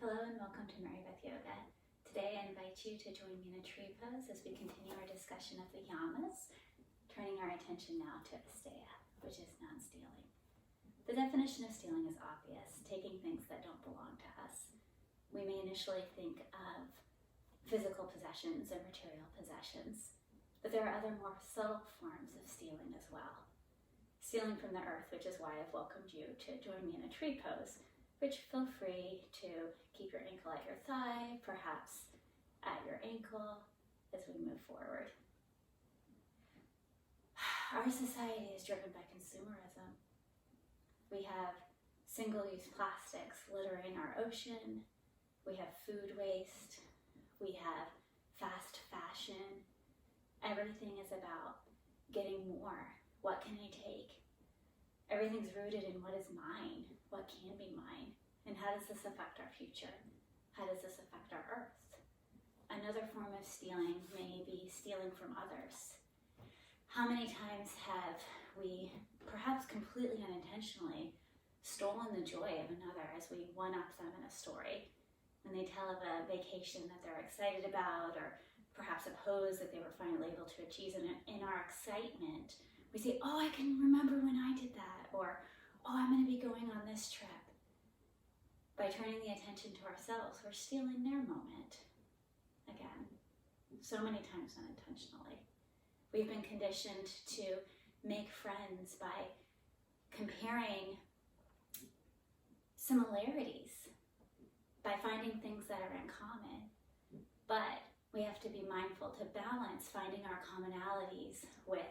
Hello and welcome to Mary Beth Yoga. Today I invite you to join me in a tree pose as we continue our discussion of the Yamas, turning our attention now to Asteya, which is non-stealing. The definition of stealing is obvious, taking things that don't belong to us. We may initially think of physical possessions or material possessions, but there are other more subtle forms of stealing as well. Stealing from the earth, which is why I've welcomed you to join me in a tree pose, which feel free to keep your ankle at your thigh, perhaps at your ankle as we move forward. Our society is driven by consumerism. We have single-use plastics littering our ocean. We have food waste. We have fast fashion. Everything is about getting more. What can I take? Everything's rooted in what is mine, what can be mine, and how does this affect our future? How does this affect our earth? Another form of stealing may be stealing from others. How many times have we, perhaps completely unintentionally, stolen the joy of another as we one-up them in a story? When they tell of a vacation that they're excited about, or perhaps a pose that they were finally able to achieve, and in our excitement, we say, oh, I can remember when I did that, or, oh, I'm going to be going on this trip. By turning the attention to ourselves, we're stealing their moment. Again, so many times unintentionally. We've been conditioned to make friends by comparing similarities, by finding things that are in common. But we have to be mindful to balance finding our commonalities with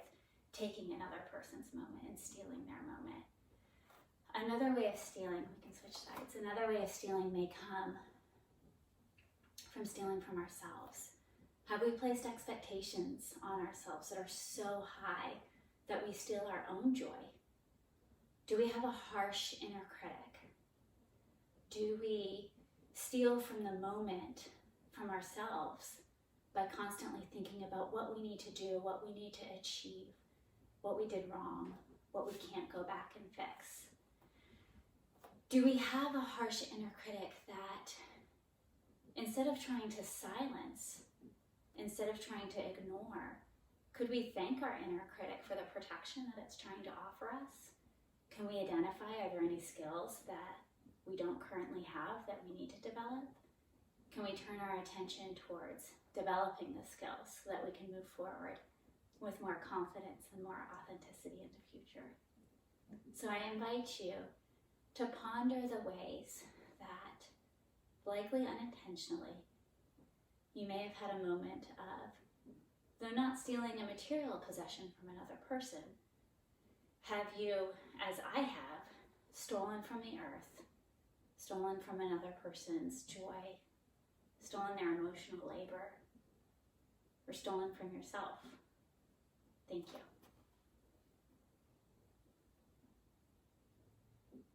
taking another person's moment and stealing their moment. Another way of stealing, we can switch sides, another way of stealing may come from stealing from ourselves. Have we placed expectations on ourselves that are so high that we steal our own joy? Do we have a harsh inner critic? Do we steal from the moment from ourselves by constantly thinking about what we need to do, what we need to achieve, what we did wrong, what we can't go back and fix? Do we have a harsh inner critic that instead of trying to silence, instead of trying to ignore, could we thank our inner critic for the protection that it's trying to offer us? Can we identify, are there any skills that we don't currently have that we need to develop? Can we turn our attention towards developing the skills so that we can move forward with more confidence and more authenticity in the future? So I invite you to ponder the ways that, likely unintentionally, you may have had a moment of, though not stealing a material possession from another person, have you, as I have, stolen from the earth, stolen from another person's joy, stolen their emotional labor, or stolen from yourself? Thank you.